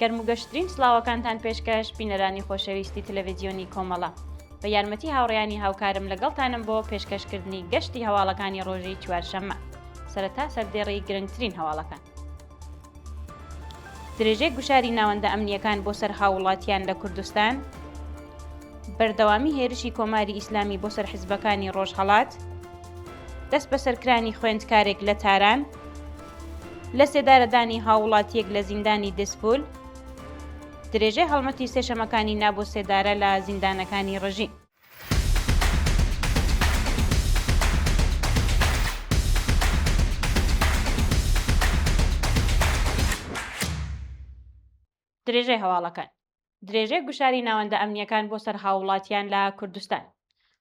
گەرم و گەشترین سڵاوەکانتان پێشکەش بینەرانی خۆشەویستی تەلەڤیزیۆنی کۆمەڵە بە یارمەتی هاوڕێیانی هاوکارم لەگەڵتانم بۆ پێشکەشکردنی گەشتی هەواڵەکانی ڕۆژی چوارشەممە. سەرەتا سەردێڕی گرنگترین هەواڵەکان. درێژەی گوشاری ناوەندە ئەمنیەکان بۆ سەر هاوڵاتیان لە کوردستان، بەردەوامی هێرشی کۆماری ئیسلامی بۆ سەر حیزبەکانی ڕۆژهەڵات، دەست بەسەرکرانی خوێندکارێک لە تاران، لە سێدارەدانی هاوڵاتیەک لە زیندانی دسپول، درێژەی هەڵمەتی سێشەمەکانی نابۆ سێدارە لە زیندانەکانی ڕژیم. درێژەی هەواڵەکان. درێژەی گوشاری ناوەندە ئەمنیەکان بۆ سەر هاوڵاتیان لە کوردستان.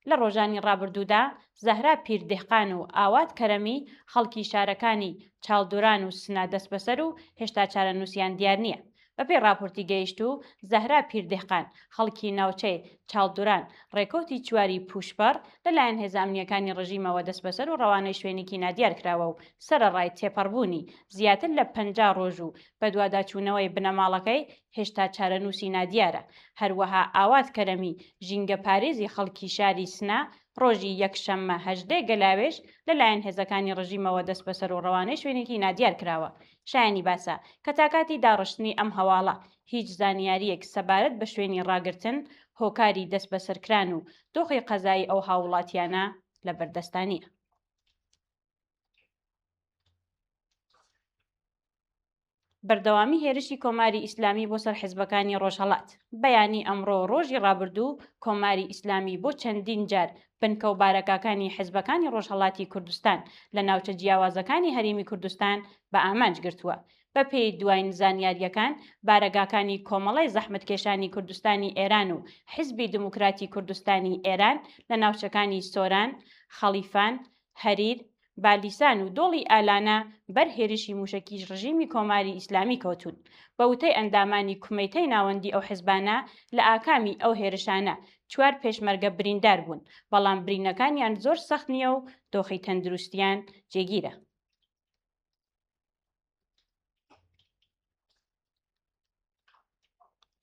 لە ڕۆژانی ڕابردوودا زەهرا پیردێحقان و ئاوات کەرەمی خەڵکی شارەکانی چاڵدوران و سنا دەست بەسەر و هێشتا چارەنووسیان دیار نییە. بەپێی راپۆرتی گەیشت و زەهرا پیردێحقان خەڵکی ناوچەی چاڵدوران ڕێکەوتی چواری پوشپەر لەلایەن هێزە ئەمنیەکانی ڕژیمەوە دەست بەسەر و ڕەوانەی شوێنێکی نادیار کراوە و سەرەڕای تێپەڕبوونی زیاتر لە 50 ڕۆژ و بە دوواداچوونەوەی بنەماڵەکەی هێشتا چارەنووسی نادیارە. هەروەها ئاوات کەرەمی ژینگە پارێزی خەڵکی شاری سنا ڕۆژی یەکشەممە 18 گەلاوێژ لەلایەن هێزەکانی ڕژیمەوە دەست بەسەر و ڕەوانەی شوێنێکی نادیار کراوە. شایانی باسە کە تاکاتی داڕشتنی ئەم هەواڵە هیچ زانیاریەک سەبارەت بە شوێنی ڕاگرتن، هۆکاری دەست بەسەرکران و دۆخی قەزایی ئەو هاوڵاتیانە لە بەردەستانیە. بەردەوامی هێرشی کۆماری ئیسلامی بۆ سەر حیزبەکانی ڕۆژهەڵات. بەیانی ئەمڕۆ ڕۆژی ڕابردوو کۆماری ئیسلامی بۆ چەندین جار بنکە و بارەکاکانی حیزبەکانی ڕۆژهەڵاتی کوردستان لە ناوچە جیاوازەکانی هەرێمی کوردستان بە ئامانج گرتووە. بە پێی دوای زانیاریەکان بارەگاکانی کۆمەڵی زەحمەتکێشانی کوردستانی ئێران و حیزبی دموکراتی کوردستانی ئێران لە ناوچەکانی سۆران، خەلیفان، هەریر، بالیسان و دۆڵی ئالانە بەر هێرشی موشەکی ڕژیمی کۆماری ئیسلامی کەوتون. بە وتەی ئەندامانی کومەیتەی ناوەندی ئەو حیزبانە لە ئاکامی ئەو هێرشانە 4 پێشمەرگە بریندار بوون، بەڵام برینەکانیان زۆر سەخت نییە و دۆخی تەندروستیان جێگیرە.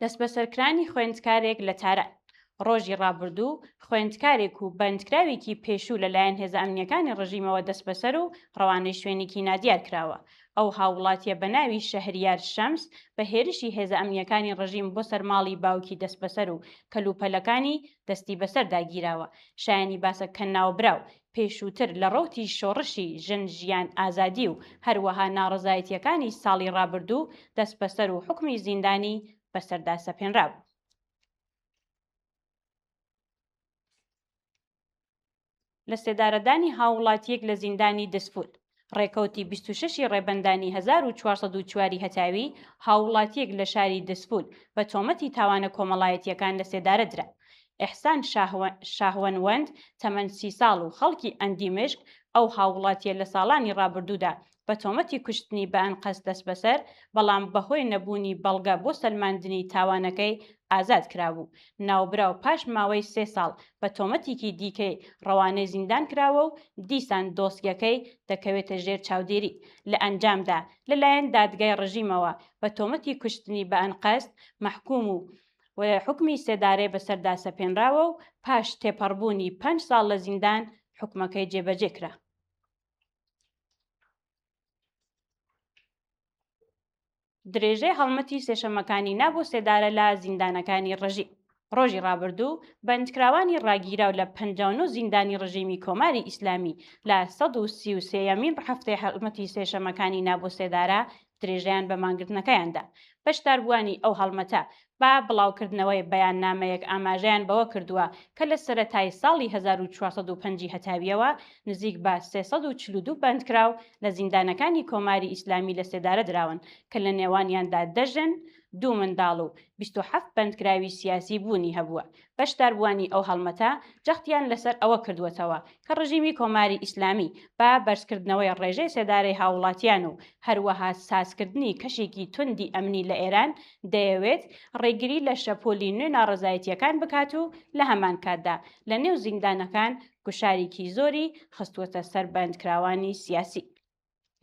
دەست بەسەرکرانی خوێندکارێک لە تاران. ڕۆژی ڕابردوو خوێندکارێک و بەندکراوێکی پێشوو لەلایەن هێزە ئەمنیەکانی ڕژیمەوە دەست بەسەر و ڕەوانەی شوێنێکی نادیار کراوە. ئەو هاوڵاتیە بە ناوی شەهریار شەمس بە هێرشی هێزە ئەمنیەکانی ڕژیم بۆ سەر ماڵی باوکی دەست بەسەر و کەلوپەلەکانی دەستی بەسەر داگیراوە. شایانی باسە کە ناوبراو پێشووتر لە ڕەوتی شۆڕشی ژن ژیان ئازادی و هەروەها ناڕەزایەتیەکانی ساڵی ڕابردوو دەست بەسەر و حکمی زیندانی بەسەردا سەپێنرابوو. لە سێدارەدانی هاوڵاتیەک لە زیندانی دسپول ڕێکەوتی 26 ڕێبەندانی 1404 هەتاوی هاوڵاتیەک لە شاری دسپول بە تۆمەتی تاوانە کۆمەڵایەتیەکان لە سێدارە درا. ئێحسان شاهوەنوەند تەمەن 30 ساڵ و خەڵکی ئەندیمشک ئەو هاوڵاتیە لە ساڵانی ڕابردوودا بە تۆمەتی کوشتنی بە ئەنقەس دەست بەسەر، بەڵام بەهۆی نەبوونی بەڵگە بۆ سەلماندنی تاوانەکەی ئازاد کرابوو. ناوبراو پاش ماوەی 3 ساڵ بە تۆمەتێکی دیکەی ڕەوانەی زیندان کراوە و دیسان دۆسیەکەی دەکەوێتە ژێر چاودێری. لە ئەنجامدا لەلایەن دادگای ڕژیمەوە بە تۆمەتی کوشتنی بە ئەنقەس مەحکوم و حکمی سێدارێ بەسەردا سەپێنراوە و پاش تێپەڕبوونی 5 ساڵ لە زیندان حکومەکەی جێبەجێ کرا. درێژەی هەڵمەتی سێشەمەکانی نابۆ سێدارە لە زیندانەکانی ڕژیم. ڕۆژی ڕابردوو بەندکراوانی ڕاگیراو لە 59 زیندانی ڕژیمی کۆماری ئیسلامی لە 133یەمین هەفتەی هەڵمەتی سێشەمەکانی نابۆ سێدارە درێژەیان بە مانگرتنەکەیاندا. بەشداربووانی ئەو هەڵمەتە با بڵاوکردنەوەی بەیاننامەیەک ئاماژەیان بەوە کردووە کە لە سەرەتای ساڵی 1405 هەتاویەوە نزیک بە 342 بەندکراو لە زیندانەکانی کۆماری ئیسلامی لە سێدارە دراون کە لە نێوانیاندا دەژن، 2 منداڵ و 27 بەندکراوی سیاسی بوونی هەبووە. بەشداربووانی ئەو هەڵمەتە جەختیان لەسەر ئەوە کردووەتەوە کە ڕژیمی کۆماری ئیسلامی با بەرزکردنەوەی ڕێژەی سێدارەی هاوڵاتیان و هەروەها سازکردنی کەشێکی توندی ئەمنی لە ئێران دەیەوێت ڕێگری لە شەپۆلی نوێ ناڕەزایەتیەکان بکات و لە هەمان کاتدا لە نێو زیندانەکان گوشارێکی زۆری خستووەتە سەر بەندکراوانی سیاسی.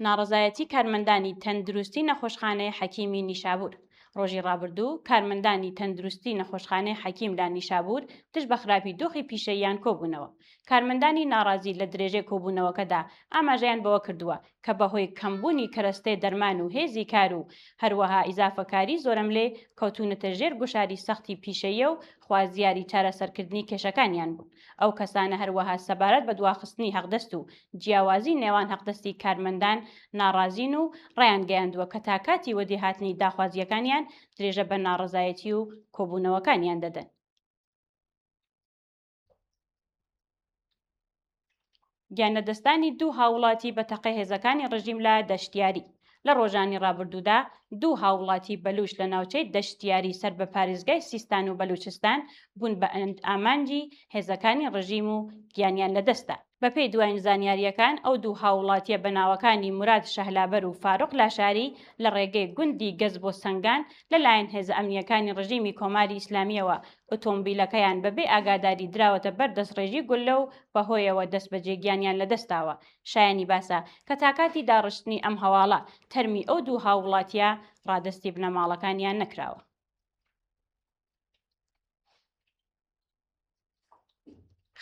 ناڕەزایەتی کارمەندانی تەندروستی نەخۆشخانەی حەکیمی نیشابور. ڕۆژی ڕابردوو کارمەندانی تەندروستی نەخۆشخانەی حەکیم لا نیشابوور تش بە خراپی دۆخی پیشەییان کۆبوونەوە. کارمەندانی ناڕازی لە درێژەی کۆبوونەوەکەدا ئاماژەیان بەوە کردووە کە بەهۆی کەمبوونی کەرەستەی دەرمان و هێزی کار و هەروەها ئیزافەکاری زۆرم لێ کەوتونەتە ژێر گوشاری سەختی پیشەیە و خوازیاری چارەسەرکردنی کێشەکانیان بوون. ئەو کەسانە هەروەها سەبارەت بە دواخستنی حەقدەست و جیاوازی نێوان حەقدەستی کارمەندان ناڕازین و ڕێیان گەیاندووە کە تا کاتی وەدەهاتنی داخوازیەکانیان درێژە بە ناڕەزایەتی و کۆبوونەوەکانیان دەدەن. گیانەدەستانی دوو هاوڵاتی بە تەقەی هێزەکانی ڕژیم لە دەشتیاری. لە ڕۆژانی ڕابردوودا دوو هاوڵاتی بەلوچ لە ناوچەی دەشتیاری سەر بە پارێزگای سیستان و بەلوچستان بوون بە ئامانجی هێزەکانی ڕژیم و گیانیان لەدەستا. بەپێی دوایین زانیاریەکان ئەو دوو هاوڵاتیە بە ناوەکانی موراد شەهلابەر و فاروق لاشاری لە ڕێگەی گوندی گەز بۆ سەنگان لەلایەن هێزە ئەمنیەکانی ڕژیمی کۆماری ئیسلامیەوە ئۆتۆمبیلەکەیان بەبێ ئاگاداری دراوەتە بەر دەستڕێژی گولە و بەهۆیەوە دەست بەجێگیانیان لەدەستاوە. شایانی باسە کە تاکاتی داڕشتنی ئەم هەواڵە تەرمی ئەو دوو هاوڵاتیە ڕادستی بنەماڵەکانیان نەکراوە.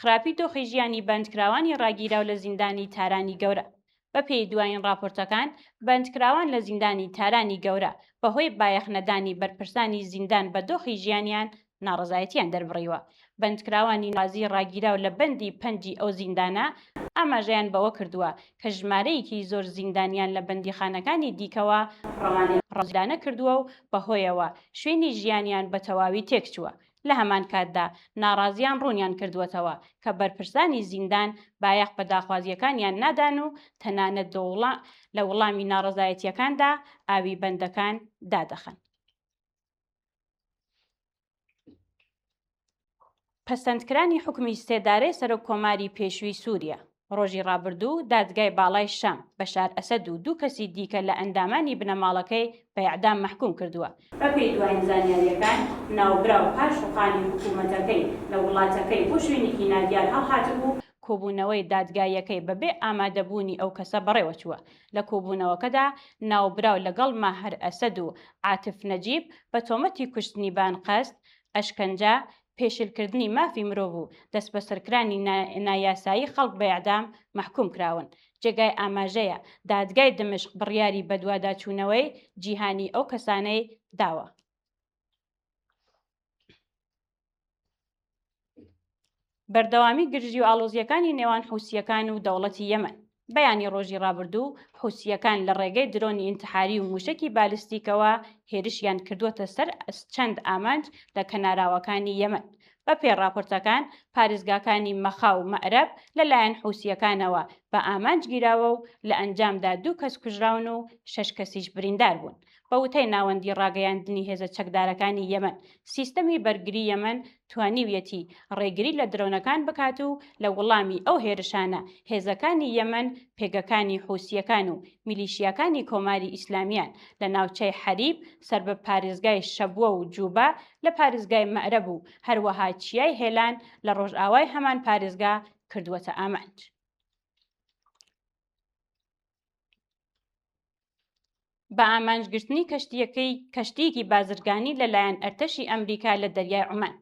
خراپی دۆخی ژیانی بەندکراوانی ڕاگیراو لە زیندانی تارانی گەورە. بەپێی دوایین راپۆرتەکان بەندکراوان لە زیندانی تارانی گەورە بەهۆی بایەخنەدانی بەرپرسانی زیندان بە دۆخی ژیانیان ناڕزایەتیان دەربڕیوە. بەندکراوانی نازی ڕاگیراو لە بەندی پەنجی ئەو زیندانە ئاماژەیان بەوە کردووە کە ژمارەیەکی زۆر زیندانیان لە بەندیخانەکانی دیکەوە ڕەوانەی ڕازدانە کردووە و بەهۆیەوە شوێنی ژیانیان بە تەواوی تێکچووە. لە هەمان کاتدا ناڕازیان ڕوونیان کردووەتەوە کە بەرپرسانی زیندان بایەخ بە داخوازیەکانیان نادان و تەنانەت لە وەڵامی ناڕزایەتیەکاندا ئاوی بەندەکان دادەخەن. پەسەندکرانی حکمی سێدارەی سەرۆک کۆماری پێشووی سووریا. ڕۆژی ڕابردوو دادگای باڵای شام بەشار ئەسەد و دوو کەسی دیکە لە ئەندامانی بنەماڵەکەی بە ئیعدام مەحکوم کردووە. بەپێی دوایین زانیاریەکان ناوبرا و پاشوقانی حکوومەتەکەی لە وڵاتەکەی بۆ شوێنێکی نادیار هەڵهاتبوو کۆبوونەوەی دادگایەکەی بەبێ ئامادەبوونی ئەو کەسە بەڕێوەچووە. لە کۆبوونەوەکەدا ناوبراو لەگەڵ ماهەر ئەسەد و عاتف نەجیب بە تۆمەتی کوشتنی بانقەست، ئەشکەنجە، پێشلکردنی مافی مرۆڤ و دەست بە سەرکرانی نایاسایی خەڵک بە ئیعدام مەحکوم کراون. جێگای ئاماژەیە دادگای دمشق بڕیاری بە دوواداچوونەوەی جیهانی ئەو کەسانەی داوە. بەردەوامی گرژی و ئاڵۆزیەکانی نێوان حوسیەکان و دەوڵەتی یەمەن. بەیانی ڕۆژی ڕابردوو حوسیەکان لە ڕێگەی درۆنی ئینتحاری و موشکی بالیستیکەوە هێرشیان کردووەتە سەر چەند ئامانج لە کەناراوەکانی یەمەن. بەپێی راپۆرتەکان پارێزگاکانی مەخا و مەعرەب لەلایەن حوسیەکانەوە بە ئامانج گیراوە و لە ئەنجامدا دوو کەس کوژراون و 6 کەسیش بریندار بوون. بە وتەی ناوەندی ڕاگەیاندنی هێزە چەکدارەکانی یەمەن سیستەمی بەرگری یەمەن توانیویەتی ڕێگری لە درۆنەکان بکات و لە وەڵامی ئەو هێرشانە هێزەکانی یەمەن پێگەکانی حوسیەکان و میلیشیاکانی کۆماری ئیسلامیان لە ناوچەی حەریب سەر بە پارێزگای شەبوە و جووبا لە پارێزگای مەعرەب و هەروەها چیای هێلان لە ڕۆژئاوای هەمان پارێزگا کردووەتە ئامانج. بە ئامانجگرتنی کەشتیەکی بازرگانی لەلایەن ئەرتەشی ئەمریکا لە دەریای عومان.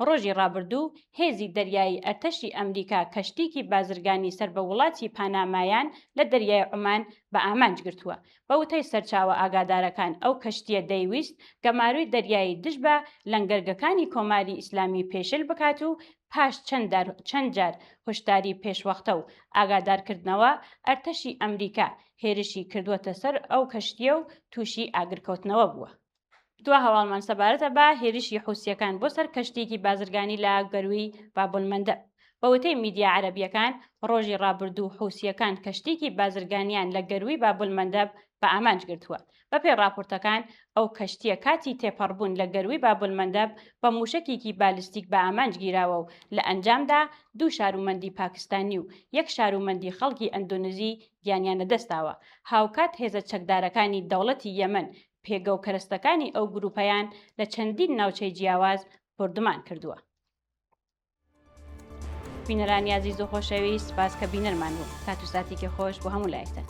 ڕۆژی ڕابردوو هێزی دەریایی ئەرتەشی ئەمریکا کەشتیەکی بازرگانی سەر بە وڵاتی پانامایان لە دەریای عومان بە ئامانج گرتووە. بە وتەی سەرچاوە ئاگادارەکان ئەو کەشتیە دەیویست گەماروی دەریایی دژ بە لەنگەرگەکانی کۆماری ئیسلامی پێشل بکات و پاش چەند جار هۆشداری پێشوەختە و ئاگادارکردنەوە ئەرتەشی ئەمریکا هێرشی کردووەتە سەر ئەو کەشتیە و تووشی ئاگرکەوتنەوە بووە. دوا هەواڵمان سەبارەتە بە هێرشی حوسیەکان بۆ سەر کەشتێکی بازرگانی لە گەروی بابولمەندەب. بە وتەی میدیا عەرەبیەکان ڕۆژی ڕابردوو حوسیەکان کەشتێکی بازرگانیان لە گەروی بابولمەندەب بە ئامانج گرتووە. بەپێی راپۆرتەکان ئەو کەشتیە کاتی تێپەڕبوون لە گەروی بابولمەندەب بە موشکێکی بالیستیک بە ئامانج گیراوە و لە ئەنجامدا دوو شارومەندی پاکستانی و یەک شارومەندی خەڵکی ئەندۆنزی گیانیان لەدەستاوە. هاوکات هێزە چەکدارەکانی دەوڵەتی یەمەن پێگە و کەرەستەکانی ئەو گروپەیان لە چەندین ناوچەی جیاواز بردومان کردووە. بینەرانی عەزیز و خۆشەویست، سپاس کە بینەرمان بوو. کات و ساتێکی خۆش بۆ هەموو لایەکتان.